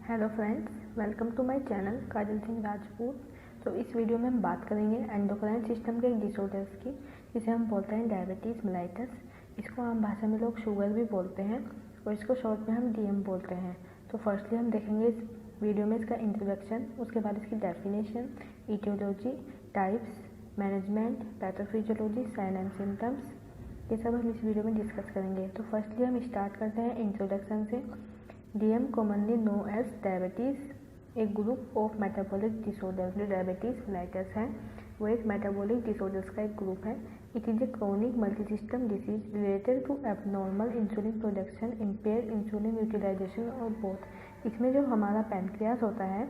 Hello friends, welcome to my channel Kajal Singh Rajput. तो इस video में हम बात करेंगे एंडोक्राइन सिस्टम के डिसऑर्डर्स की, जिसे हम बोलते हैं डायबिटीज़ मेलाइटस। इसको आम भाषा में लोग शुगर भी बोलते हैं और इसको शॉर्ट में हम डीएम बोलते हैं। तो फर्स्टली हम देखेंगे इस वीडियो में इसका इंट्रोडक्शन, उसके बाद इसकी definition, etiology, types, management, pathophysiology, sign and symptoms, ये सब हम इस वीडियो में डिस्कस करेंगे। तो फर्स्टली हम स्टार्ट करते हैं इंट्रोडक्शन से। DM commonly known as diabetes, एक ग्रुप ऑफ मेटाबॉलिक डिसऑर्डर। जो डायबिटीज़ मेलाइटस है वो एक मेटाबॉलिक डिसऑर्डर्स का एक ग्रुप है। It is a chronic multi system disease related to abnormal insulin production, impair insulin utilization और बोथ। इसमें जो हमारा पैनक्रियास होता है,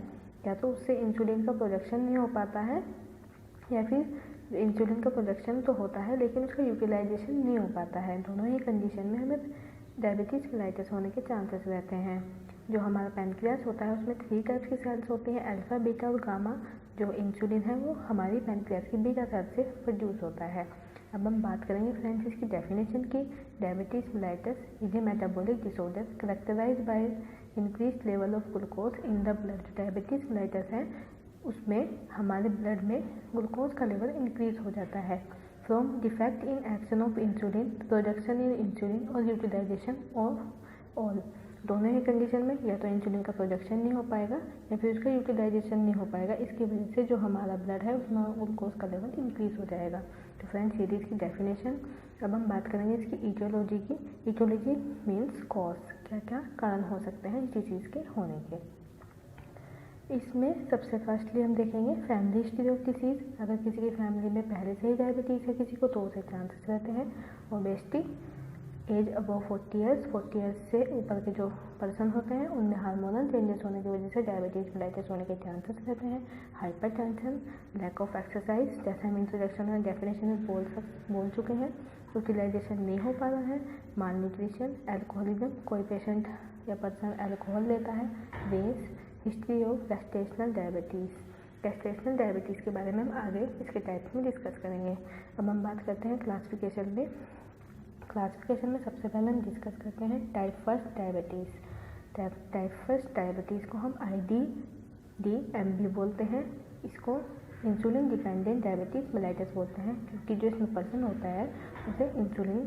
या तो उससे इंसुलिन का प्रोडक्शन नहीं हो पाता है, या फिर इंसुलिन का प्रोडक्शन तो होता है लेकिन उसका यूटिलाइजेशन नहीं हो पाता है। दोनों ही कंडीशन में हमें डायबिटीज़ मेलाइटस होने के चांसेस रहते हैं। जो हमारा पैनक्रियास होता है उसमें 3 टाइप्स की सेल्स होती हैं, अल्फा, बीटा और गामा। जो इंसुलिन है वो हमारी पैनक्रियास की बीटा सेल से प्रोड्यूस होता है। अब हम बात करेंगे फ्रेंड्स इसकी डेफिनेशन की। Diabetes mellitus is a metabolic disorder characterize by increase level of glucose in the blood. जो डायबिटीज़ मेलाइटस है उसमें हमारे ब्लड में ग्लूकोज का लेवल इंक्रीज हो जाता है from defect in action of insulin, production in insulin और यूटिलाइजेशन ऑफ ऑल। दोनों ही कंडीशन में या तो इंसुलिन का प्रोडक्शन नहीं हो पाएगा या फिर उसका यूटिलाइजेशन नहीं हो पाएगा। इसकी वजह से जो हमारा ब्लड है उसमें ग्लूकोज का लेवल इंक्रीज हो जाएगा। तो फ्रेंड्स ये थी इसकी डेफिनेशन। अब हम बात करेंगे इसकी ईटियोलॉजी की। ईटियोलॉजी मीन्स कॉज, क्या क्या कारण हो सकते हैं इस डिसीज़ के होने के। इसमें सबसे फर्स्टली हम देखेंगे फैमिली हिस्ट्री ऑफ डिसीज़। अगर किसी की फैमिली में पहले से ही डायबिटीज़ है किसी को, तो उसे चांसेस रहते हैं। Obesity, age above 40 years, 40 years से ऊपर के जो पर्सन होते हैं उनमें हार्मोनल चेंजेस होने की वजह से डायबिटीज़ मेलाइटस होने के चांसेस रहते हैं। हाइपरटेंशन, लैक ऑफ एक्सरसाइज, जैसे हम इंट्रोडक्शन और डेफिनेशन में बोल चुके हैं, यूटिलाइजेशन नहीं हो पा रहा है। माल न्यूट्रिशन, एल्कोहलिज्म, कोई पेशेंट या पर्सन एल्कोहल लेता है। Race, history of gestational diabetes. Gestational diabetes के बारे में हम आगे इसके टाइप्स में डिस्कस करेंगे। अब हम बात करते हैं क्लासिफिकेशन में। क्लासिफिकेशन में सबसे पहले हम डिस्कस करते हैं type first diabetes. Type first diabetes को हम IDDM भी बोलते हैं। इसको इंसुलिन डिपेंडेंट डायबिटीज़ मेलाइटस बोलते हैं, क्योंकि जो इसमें पर्सन होता है उसे इंसुलिन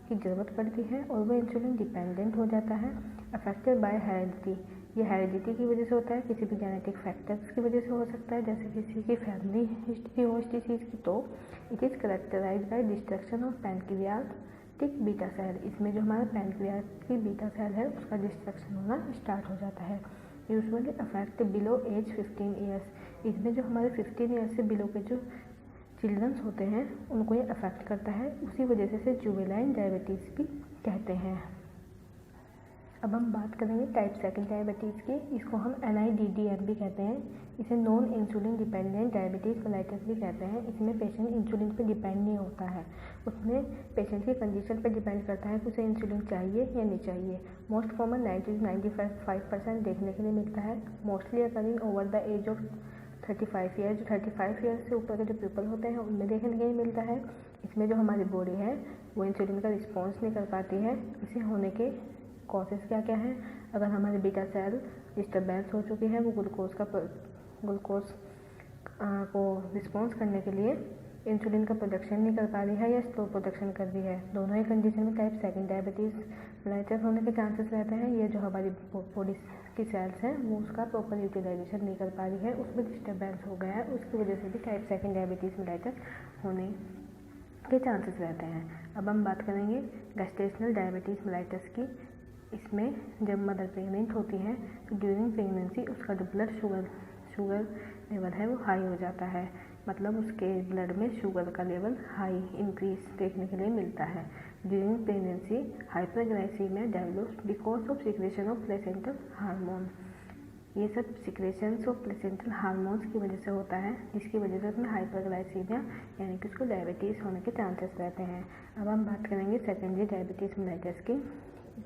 की ज़रूरत पड़ती है और वह इंसुलिन डिपेंडेंट हो जाता है। अफेक्टेड बाय हेरिडिटी, ये हेरिडिटी की वजह से होता है, किसी भी जेनेटिक फैक्टर्स की वजह से हो सकता है, जैसे किसी की फैमिली हिस्ट्री हो इस डिसीज़ की। तो it is characterize by destruction of pancreatic beta cell. इसमें जो हमारा पैनक्रियास की बीटा सेल है उसका डिस्ट्रक्शन होना स्टार्ट हो जाता है। Usually affect below age 15 years. इसमें जो हमारे 15 ईयर्स से बिलो के जो चिल्ड्रंस होते हैं उनको ये अफेक्ट करता है, उसी वजह से इसे जुवेनाइल डायबिटीज़ भी कहते हैं। अब हम बात करेंगे टाइप सेकंड डायबिटीज़ की। इसको हम NIDDM भी कहते हैं। इसे non insulin dependent diabetes mellitus भी कहते हैं। इसमें पेशेंट इंसुलिन पे डिपेंड नहीं होता है, उसमें पेशेंट की कंडीशन पर डिपेंड करता है कि उसे इंसुलिन चाहिए या नहीं चाहिए। मोस्ट कॉमन 90-95% देखने के लिए मिलता है। Mostly occurring over the age of 35 years. जो 35 ईयर्स से ऊपर के जो पीपल होते हैं उनमें देखने के लिए मिलता है। इसमें जो हमारी बॉडी है वो इंसुलिन का रिस्पॉन्स नहीं कर पाती है। इसे होने के कॉजेज़ क्या क्या हैं? अगर हमारी बीटा सेल डिस्टर्बेंस हो चुकी है, वो ग्लूकोज को रिस्पॉन्स करने के लिए इंसुलिन का प्रोडक्शन नहीं कर पा रही है या स्लो प्रोडक्शन कर रही है। दोनों ही कंडीशन में टाइप सेकंड डायबिटीज़ मेलाइटस होने के चांसेस रहते हैं। ये जो हमारी बॉडी की सेल्स हैं वो उसका प्रॉपर यूटिलाइजेशन नहीं कर पा रही है, उसमें डिस्टर्बेंस हो गया है, उसकी वजह से भी टाइप सेकंड डायबिटीज़ मेलाइटस होने के चांसेस रहते हैं। अब हम बात करेंगे गेस्टेशनल डायबिटीज़ मेलाइटस की। इसमें जब मदर प्रेग्नेंट होती है तो ड्यूरिंग प्रेगनेंसी उसका जो ब्लड शुगर लेवल है वो हाई हो जाता है, मतलब उसके ब्लड में शुगर का लेवल हाई इंक्रीज देखने के लिए मिलता है। During pregnancy hyperglycaemia develops because of secretion of placental hormone. ये सब सिक्रेशंस ऑफ प्लेसेंटल हार्मोन्स की वजह से होता है, जिसकी वजह से उसमें हाइपरग्लाइसीमिया यानी कि उसको डायबिटीज़ होने के चांसेस रहते हैं। अब हम बात करेंगे सेकेंडरी डायबिटीज़ मेलाइटस की।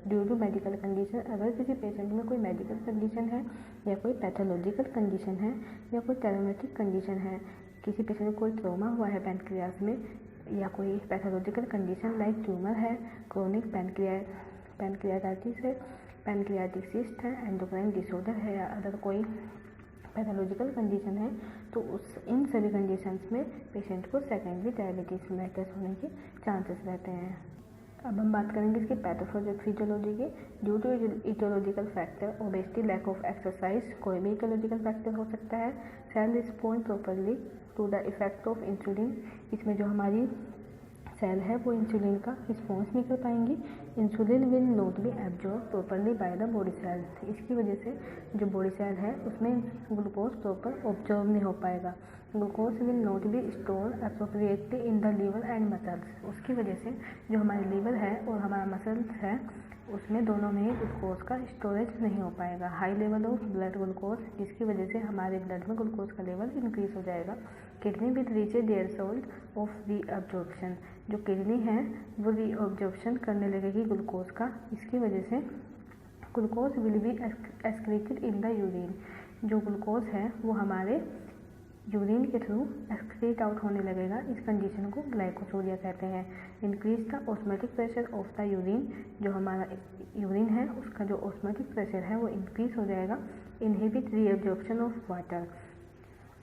ड्यू टू मेडिकल कंडीशन, अगर किसी पेशेंट में कोई मेडिकल कंडीशन है या कोई पैथोलॉजिकल कंडीशन है या कोई ट्रॉमेटिक कंडीशन है, किसी पेशेंट को कोई ट्रॉमा हुआ है पैनक्रियास में, या कोई पैथोलॉजिकल कंडीशन लाइक ट्यूमर है, क्रोनिक पैनक्रियाटाइटिस है, पैनक्रियाटिक सिस्ट है, एंडोक्राइन डिसऑर्डर है या अदर कोई पैथोलॉजिकल कंडीशन है, तो इन सभी कंडीशंस में पेशेंट को सेकेंडरी डायबिटीज़ मेलेटस होने के चांसेस रहते हैं। अब हम बात करेंगे इसकी पैथोफिजियोलॉजी की। Due to etiological factor, obesity, lack of exercise, कोई भी इटियोलॉजिकल फैक्टर हो सकता है। Cell respond properly to the effect of insulin, इसमें जो हमारी सेल है वो इंसुलिन का रिस्पॉन्स नहीं कर पाएंगी। Insulin will not be absorb properly by the body cell, इसकी वजह से जो बॉडी सेल है उसमें ग्लूकोज प्रॉपर ऑब्जॉर्व नहीं हो पाएगा। Glucose will not be store appropriately in the liver and muscles, उसकी वजह से जो हमारी लीवर है और हमारा मसल्स है उसमें दोनों में ही ग्लूकोज का स्टोरेज नहीं हो पाएगा। High level of blood glucose, जिसकी वजह से हमारे ब्लड में ग्लूकोज का लेवल इंक्रीज हो जाएगा। Kidney with reach their salt of reabsorption, जो किडनी है वो रीअब्जॉर्प्शन करने लगेगी ग्लूकोज का, इसकी वजह से glucose will be excreted in the urine, जो ग्लूकोज है वो हमारे यूरिन के थ्रू एक्सक्रीट आउट होने लगेगा। इस कंडीशन को ग्लाइकोसूरिया कहते हैं। Increase the osmotic pressure of the urine, जो हमारा यूरिन है उसका जो ऑस्मोटिक प्रेशर है वो इंक्रीज हो जाएगा। इनहिबिट रीअब्जॉर्प्शन ऑफ वाटर,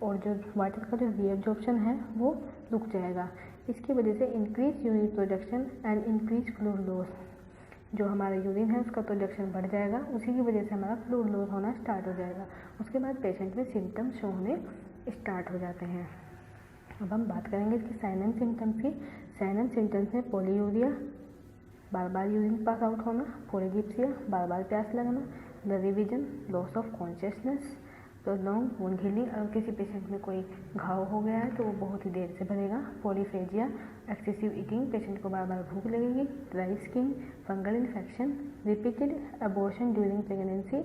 और जो वाटर का जो रीअब्जॉर्प्शन है वो रुक जाएगा। इसकी वजह से increase urine production and increase fluid loss, जो हमारा यूरिन है उसका प्रोडक्शन बढ़ जाएगा, उसी की वजह से हमारा फ्लूइड लॉस होना स्टार्ट हो जाएगा। उसके बाद पेशेंट में सिम्टम्स शो होने स्टार्ट हो जाते हैं। अब हम बात करेंगे इसके साइन एंड सिम्टम्स की। साइन एंड सिम्टम्स में पोलीयूरिया, बार बार यूरिन पास आउट होना, पोलीडिप्सिया, बार बार प्यास लगना, blurry vision, loss of consciousness, prolong wound healing, अगर किसी पेशेंट में कोई घाव हो गया है तो वो बहुत ही देर से भरेगा, पॉलीफेजिया, एक्सेसिव ईटिंग, पेशेंट को बार बार भूख लगेगी, dry skin, fungal infection, repeated abortion during pregnancy,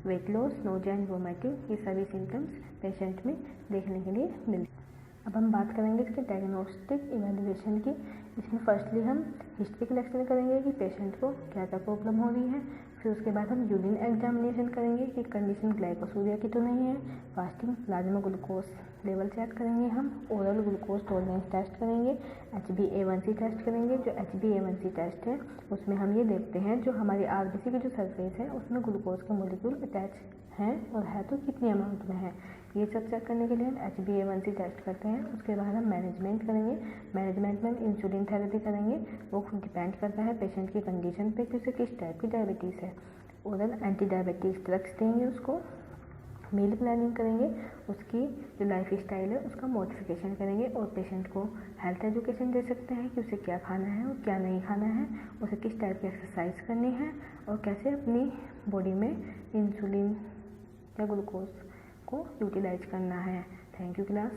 weight loss, nausea and vomiting, ये सभी सिम्टम्स पेशेंट में देखने के लिए मिलते हैं। अब हम बात करेंगे इसके डायग्नोस्टिक इवैल्यूएशन की। इसमें फर्स्टली हम हिस्ट्री कलेक्शन करेंगे कि पेशेंट को क्या क्या प्रॉब्लम हो रही है, फिर उसके बाद हम यूरिन एग्जामिनेशन करेंगे कि कंडीशन ग्लाइकोसूरिया की तो नहीं है, fasting plasma glucose level check करेंगे, हम ओरल ग्लूकोज टॉलरेंस टेस्ट करेंगे, HbA1c टेस्ट करेंगे। जो HbA1c टेस्ट है उसमें हम ये देखते हैं जो हमारी आरबीसी की जो सरफेस है उसमें ग्लूकोज का मोलिक्यूल अटैच है और है तो कितनी अमाउंट में है, ये सब चेक करने के लिए हम HbA1c टेस्ट करते हैं। उसके बाद हम मैनेजमेंट करेंगे। मैनेजमेंट में हम इंसुलिन थेरेपी करेंगे, वो डिपेंड करता है पेशेंट की कंडीशन पे कि उसे किस टाइप की डायबिटीज़ है। ओरल एंटी डायबिटीज़ ड्रग्स देंगे उसको, मील प्लानिंग करेंगे, उसकी जो लाइफ स्टाइल है उसका मॉडिफिकेशन करेंगे और पेशेंट को हेल्थ एजुकेशन दे सकते हैं कि उसे क्या खाना है और क्या नहीं खाना है, उसे किस टाइप की एक्सरसाइज करनी है और कैसे अपनी बॉडी में इंसुलिन या ग्लूकोज को यूटिलाइज करना है। Thank you class.